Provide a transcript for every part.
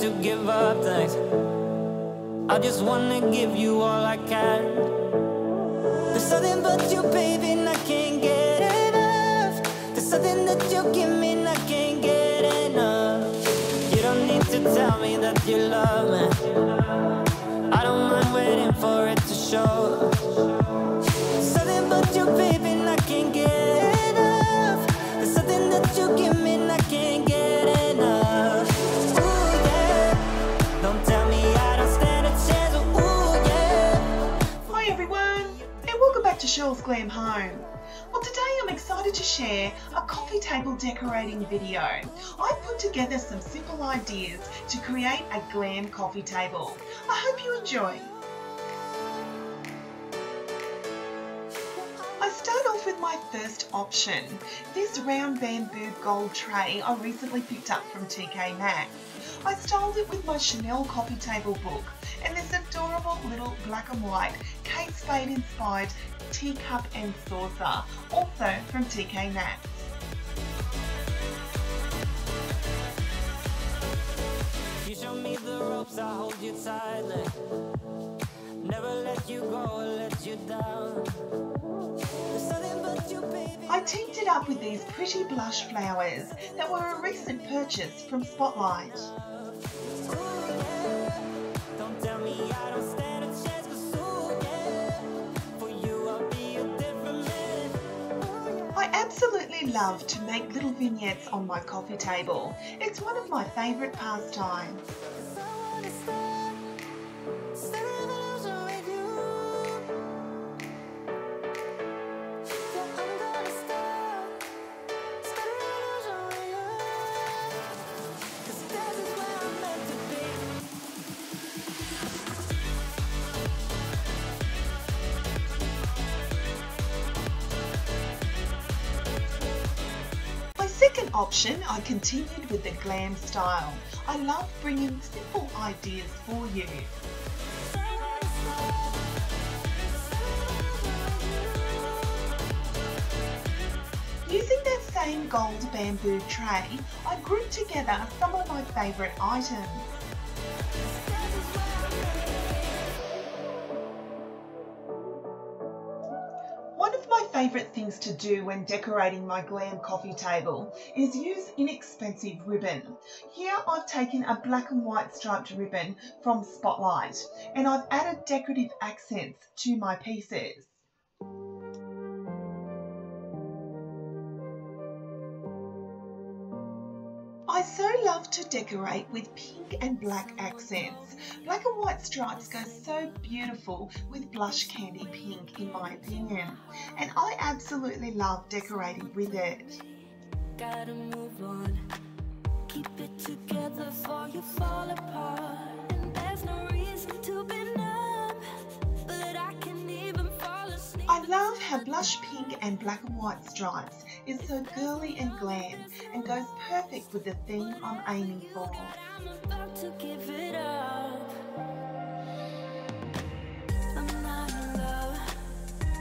to give up things. I just wanna give you all I can. There's something but you, baby, and I can't get enough. There's something that you give me and I can't get enough. You don't need to tell me that you love me. I don't mind waiting for it to show. There's something but you, baby, and I can't get enough. There's something that you give me and I can't get enough. Ooh, yeah. Don't tell me I don't stand a chance. Ooh, yeah. Hi everyone, and welcome back to Chelle's Glam Home. Well, today I'm excited to share a coffee table decorating video. I've put together some simple ideas to create a glam coffee table. I hope you enjoy. I start off with my first option, this round bamboo gold tray I recently picked up from TK Maxx. I styled it with my Chanel coffee table book and this adorable little black and white Kate Spade inspired teacup and saucer, also from TK Maxx. You show me the ropes, I hold you tightly. Never let you go or let you down. There's something but you, baby. I teamed it up with these pretty blush flowers that were a recent purchase from Spotlight. Don't tell me I don't stand a chance, 'cause ooh, yeah. For you I'll be a different man. I absolutely love to make little vignettes on my coffee table. It's one of my favourite pastimes. Second option, I continued with the glam style. I love bringing simple ideas for you. Using that same gold bamboo tray, I grouped together some of my favourite items. One of my favourite things to do when decorating my glam coffee table is use inexpensive ribbon. Here I've taken a black and white striped ribbon from Spotlight and I've added decorative accents to my pieces. I so love to decorate with pink and black accents. Black and white stripes go so beautiful with blush candy pink in my opinion, and I absolutely love decorating with it. Gotta move on. Keep it together before you fall apart. And there's no reason to be numb, but I can even fall asleep. I love how blush pink and black and white stripes is so girly and glam and goes perfect with the theme I'm aiming for. I'm about to give it up. I'm not in love.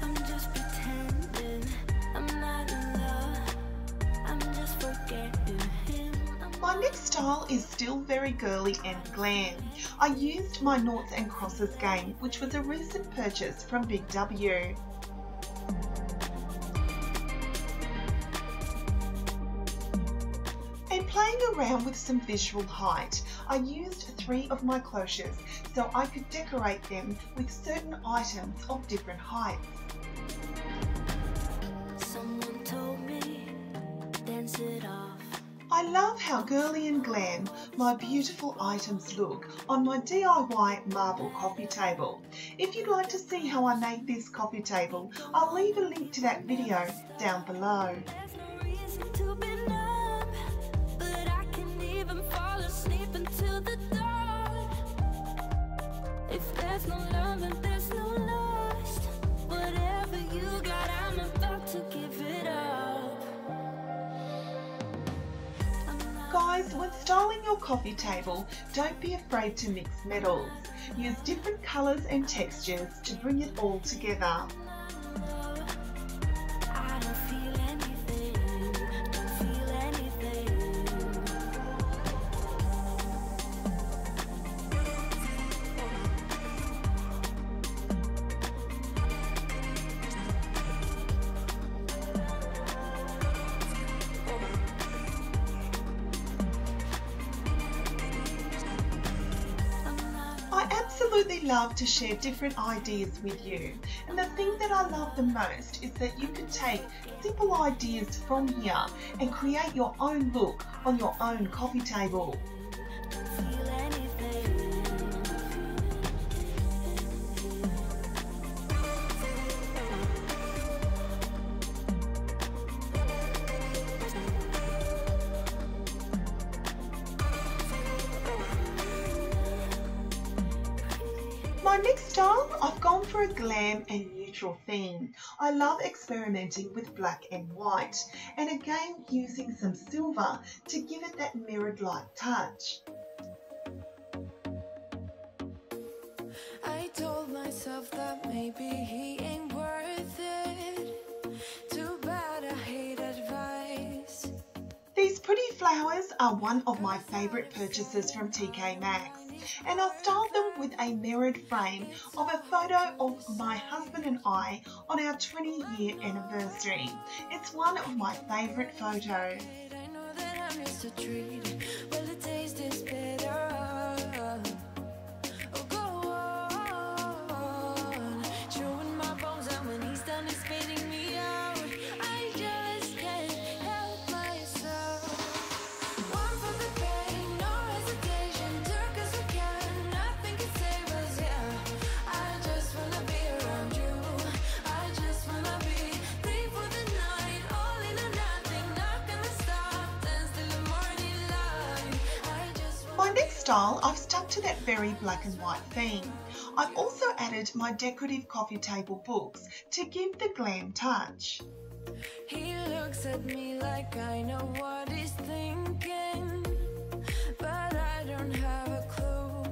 I'm just pretending. I'm not in love. I'm just forgetting him. My next style is still very girly and glam. I used my Noughts and Crosses game, which was a recent purchase from Big W. And playing around with some visual height, I used 3 of my cloches so I could decorate them with certain items of different heights. Someone told me, dance it off. I love how girly and glam my beautiful items look on my DIY marble coffee table. If you'd like to see how I made this coffee table, I'll leave a link to that video down below. There's no reason to be numb, but I can even fall asleep until the dawn. If there's no love and there's no lust, whatever you got, I'm about to give it up. Guys, when styling your coffee table, don't be afraid to mix metals. Use different colours and textures to bring it all together. I don't feel anything, don't feel anything. absolutely love to share different ideas with you. And the thing that I love the most is that you can take simple ideas from here and create your own look on your own coffee table. My next style, I've gone for a glam and neutral theme. I love experimenting with black and white, and again using some silver to give it that mirrored-like touch. I told myself that maybe he ain't worth it. Too bad I hate advice. These pretty flowers are one of my favourite purchases from TK Maxx, and I styled them with a mirrored frame of a photo of my husband and I on our 20-year anniversary. It's one of my favourite photos. I know that I'm used to treat, well the taste is better. Oh, go on, showing my bones, and when he's done, he's spitting me out. I just can't help myself. One for the pain, no hesitation, took us again, nothing can save us, yeah. I just wanna be around you, I just wanna be free for the night, all in or nothing, not gonna stop, dance till the morning light. I just wanna. My next style, I've stuck to that very black and white theme. I've also added my decorative coffee table books to give the glam touch. He looks at me like I know what he's thinking, but I don't have a clue.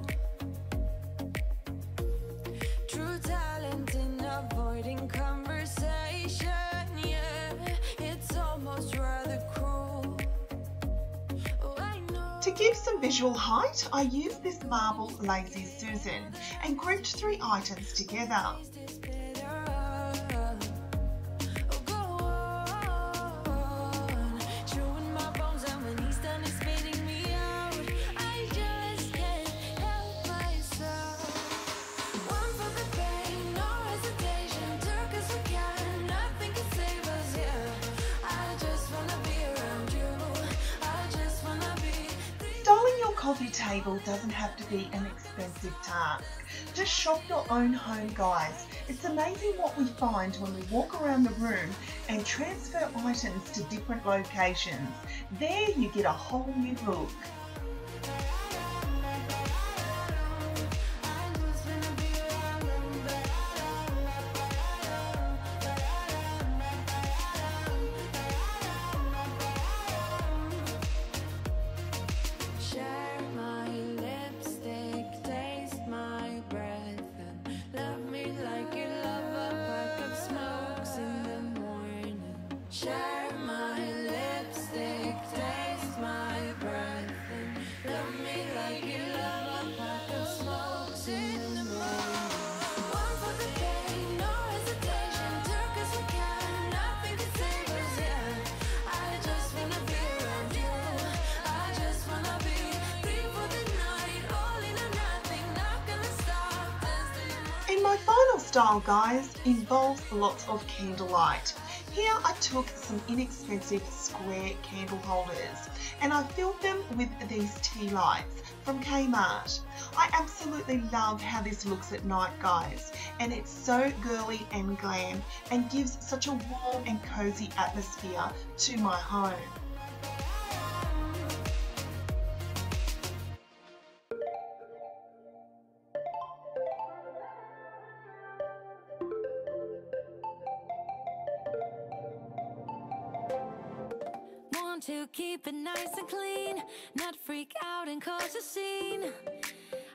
True talent in avoiding conversation, yeah, it's almost rather cruel. Oh, I know. To give some visual height, I used this marble Lazy Susan and grouped 3 items together. It's better. Oh, go on, chewing my bones, and when he's done, he's spitting me out. I just can't help myself. One for the pain, no hesitation, took us again, nothing can save us, yeah. I just wanna be around you, I just wanna be. Styling your coffee table doesn't have to be an expensive task. Just shop your own home, guys. It's amazing what we find when we walk around the room and transfer items to different locations. There you get a whole new look. Share my lipstick, taste my breath, and love me like you love a pack of smokes in the morning. Share my lipstick, taste my breath, and love me like you love a pack of smokes in the morning. One for the pain, no hesitation, took us again, nothing can save us, yeah. I just wanna be around you, I just wanna be free for the night, all in or nothing, not gonna stop, dance till the morning. And my final style, guys, involves lots of candlelight. Here I took some inexpensive square candle holders and I filled them with these tea lights from Kmart. I absolutely love how this looks at night, guys, and it's so girly and glam and gives such a warm and cozy atmosphere to my home. Want to keep it nice and clean, not freak out and cause a scene.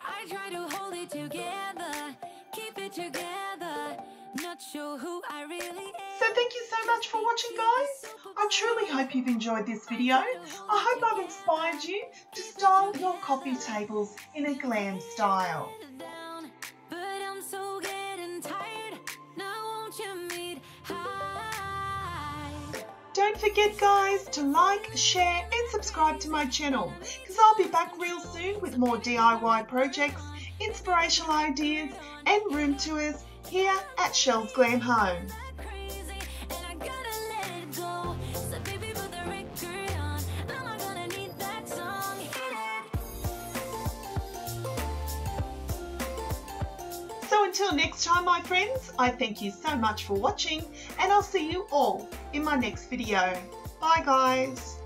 I try to hold it together, keep it together, not sure who I really am. So thank you so much for watching, guys. I truly hope you've enjoyed this video. I hope I've inspired you to style your coffee tables in a glam style. Down, but I'm so getting tired. Now won't you meet high? Don't forget, guys, to like, share and subscribe to my channel, because I'll be back real soon with more DIY projects inspirational ideas and room tours here at Chelle's Glam Home. So until next time, my friends, I thank you so much for watching, and I'll see you all in my next video. Bye guys.